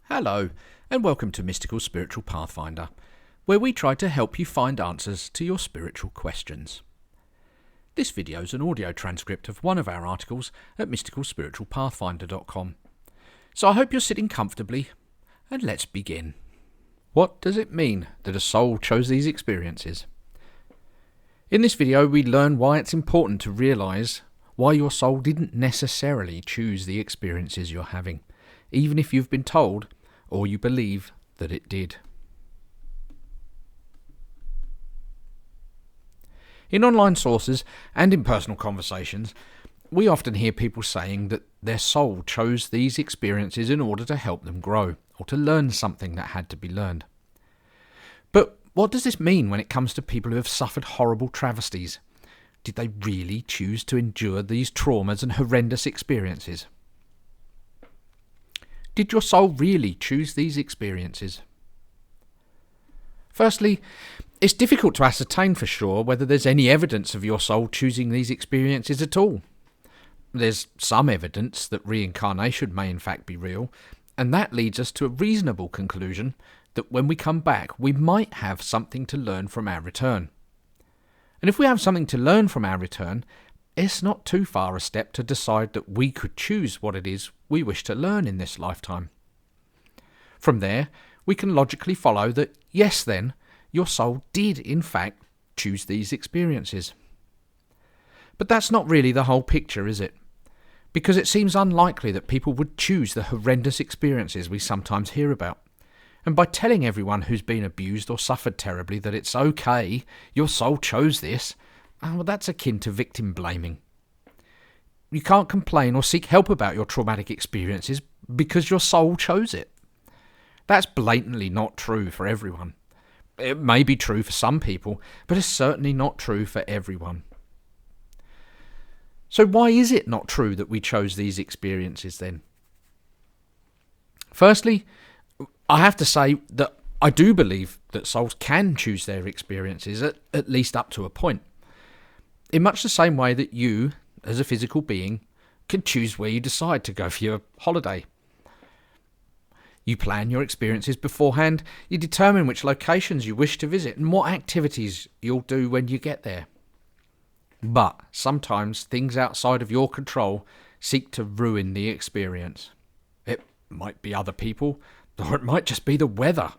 Hello, and welcome to Mystical Spiritual Pathfinder, where we try to help you find answers to your spiritual questions. This video is an audio transcript of one of our articles at mysticalspiritualpathfinder.com. So I hope you're sitting comfortably, and let's begin. What does it mean that a soul chose these experiences? In this video, we learn why it's important to realise why your soul didn't necessarily choose the experiences you're having, even if you've been told or you believe that it did. In online sources and in personal conversations, we often hear people saying that their soul chose these experiences in order to help them grow or to learn something that had to be learned. But what does this mean when it comes to people who have suffered horrible travesties? Did they really choose to endure these traumas and horrendous experiences? Did your soul really choose these experiences? Firstly, it's difficult to ascertain for sure whether there's any evidence of your soul choosing these experiences at all. There's some evidence that reincarnation may in fact be real, and that leads us to a reasonable conclusion that when we come back, we might have something to learn from our return. And if we have something to learn from our return, it's not too far a step to decide that we could choose what it is we wish to learn in this lifetime. From there, we can logically follow that, yes then, your soul did in fact choose these experiences. But that's not really the whole picture, is it? Because it seems unlikely that people would choose the horrendous experiences we sometimes hear about. And by telling everyone who's been abused or suffered terribly that it's okay, your soul chose this, well, that's akin to victim blaming. You can't complain or seek help about your traumatic experiences because your soul chose it. That's blatantly not true for everyone. It may be true for some people, but it's certainly not true for everyone. So why is it not true that we chose these experiences then? Firstly, I have to say that I do believe that souls can choose their experiences, at least up to a point. In much the same way that you, as a physical being, can choose where you decide to go for your holiday. You plan your experiences beforehand, you determine which locations you wish to visit and what activities you'll do when you get there. But sometimes things outside of your control seek to ruin the experience. It might be other people, or it might just be the weather.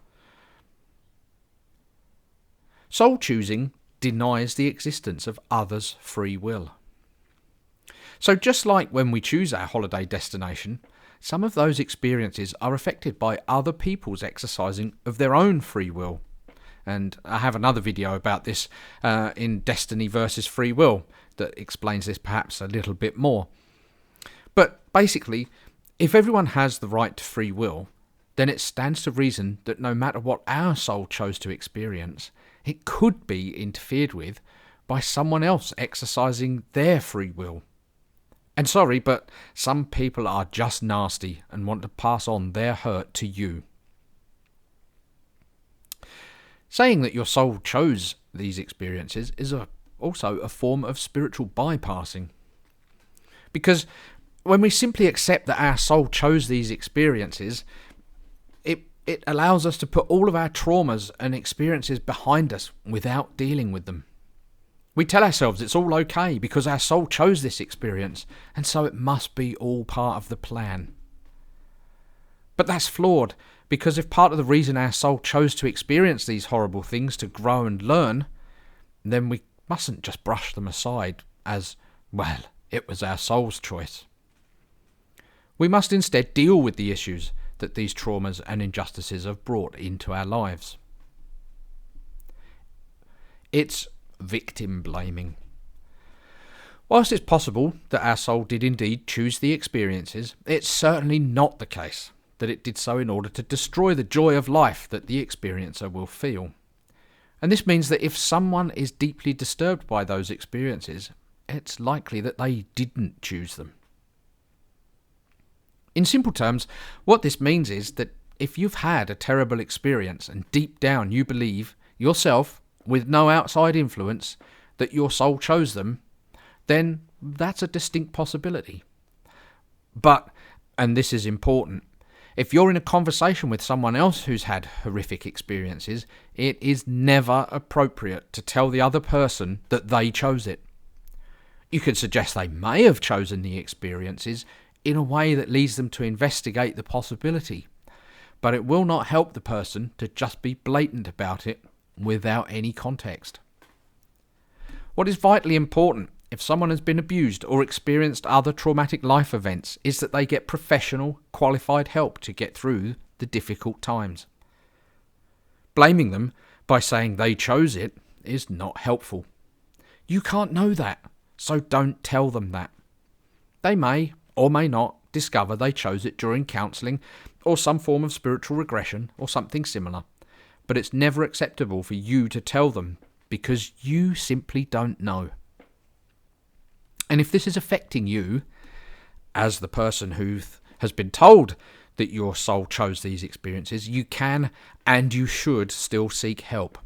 Soul choosing denies the existence of others' free will. So just like when we choose our holiday destination, some of those experiences are affected by other people's exercising of their own free will. And I have another video about this in Destiny versus Free Will that explains this perhaps a little bit more. But basically, if everyone has the right to free will, then it stands to reason that no matter what our soul chose to experience, it could be interfered with by someone else exercising their free will. And sorry, but some people are just nasty and want to pass on their hurt to you. Saying that your soul chose these experiences is also a form of spiritual bypassing. Because when we simply accept that our soul chose these experiences, it allows us to put all of our traumas and experiences behind us without dealing with them. We tell ourselves it's all okay because our soul chose this experience, and so it must be all part of the plan. But that's flawed, because if part of the reason our soul chose to experience these horrible things to grow and learn, then we mustn't just brush them aside as, well, it was our soul's choice. We must instead deal with the issues that these traumas and injustices have brought into our lives. It's victim blaming. Whilst it's possible that our soul did indeed choose the experiences, it's certainly not the case that it did so in order to destroy the joy of life that the experiencer will feel. And this means that if someone is deeply disturbed by those experiences, it's likely that they didn't choose them. In simple terms, what this means is that if you've had a terrible experience and deep down you believe, yourself, with no outside influence, that your soul chose them, then that's a distinct possibility. But, and this is important, If you're in a conversation with someone else who's had horrific experiences, it is never appropriate to tell the other person that they chose it. You could suggest they may have chosen the experiences in a way that leads them to investigate the possibility, but it will not help the person to just be blatant about it without any context. What is vitally important if someone has been abused or experienced other traumatic life events is that they get professional, qualified help to get through the difficult times. Blaming them by saying they chose it is not helpful. You can't know that, so don't tell them that. They may or may not discover they chose it during counselling or some form of spiritual regression or something similar, but it's never acceptable for you to tell them because you simply don't know. And if this is affecting you, as the person who has been told that your soul chose these experiences, you can and you should still seek help.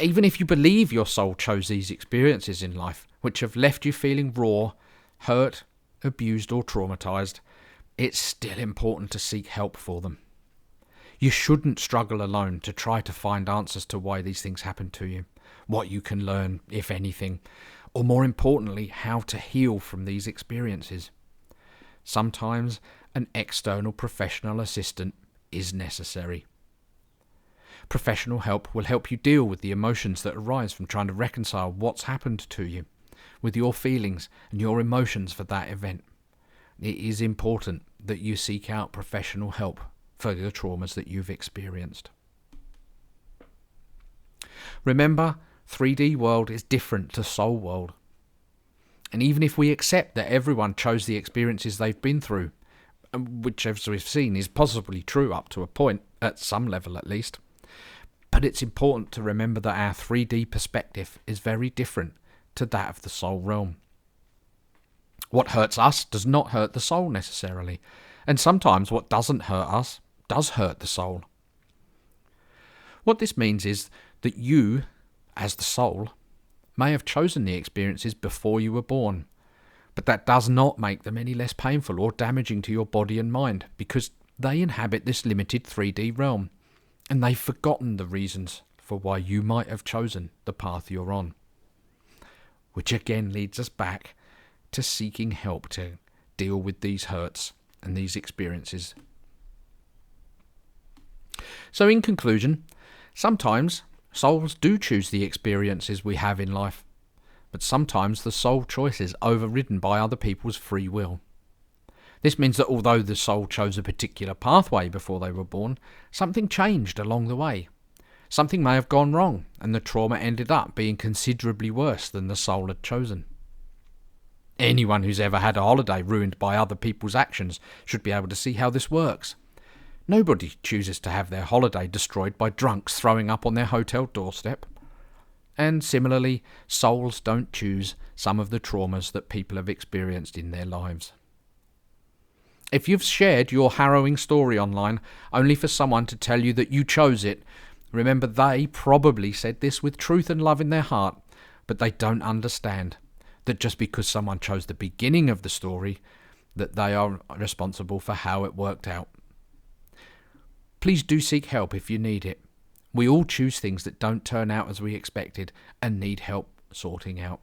Even if you believe your soul chose these experiences in life, which have left you feeling raw, hurt, abused or traumatized, it's still important to seek help for them. You shouldn't struggle alone to try to find answers to why these things happen to you, what you can learn, if anything, or more importantly, how to heal from these experiences. Sometimes an external professional assistant is necessary. Professional help will help you deal with the emotions that arise from trying to reconcile what's happened to you with your feelings and your emotions for that event. It is important that you seek out professional help for the traumas that you've experienced. Remember, 3D world is different to soul world. And even if we accept that everyone chose the experiences they've been through, which as we've seen is possibly true up to a point, at some level at least, but it's important to remember that our 3D perspective is very different to that of the soul realm. What hurts us does not hurt the soul necessarily, and sometimes what doesn't hurt us does hurt the soul. What this means is that you, as the soul, may have chosen the experiences before you were born, but that does not make them any less painful or damaging to your body and mind, because they inhabit this limited 3D realm, and they've forgotten the reasons for why you might have chosen the path you're on. Which again leads us back to seeking help to deal with these hurts and these experiences. So in conclusion, sometimes souls do choose the experiences we have in life, but sometimes the soul choice is overridden by other people's free will. This means that although the soul chose a particular pathway before they were born, something changed along the way. Something may have gone wrong, and the trauma ended up being considerably worse than the soul had chosen. Anyone who's ever had a holiday ruined by other people's actions should be able to see how this works. Nobody chooses to have their holiday destroyed by drunks throwing up on their hotel doorstep. And similarly, souls don't choose some of the traumas that people have experienced in their lives. If you've shared your harrowing story online only for someone to tell you that you chose it, remember they probably said this with truth and love in their heart, but they don't understand that just because someone chose the beginning of the story, that they are responsible for how it worked out. Please do seek help if you need it. We all choose things that don't turn out as we expected and need help sorting out.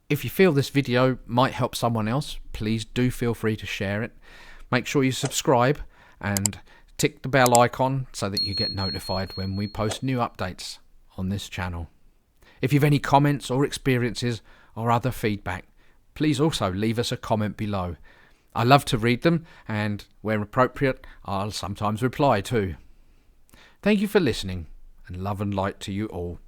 If you feel this video might help someone else, please do feel free to share it. Make sure you subscribe and tick the bell icon so that you get notified when we post new updates on this channel. If you've any comments or experiences or other feedback, please also leave us a comment below. I love to read them, and where appropriate, I'll sometimes reply too. Thank you for listening, and love and light to you all.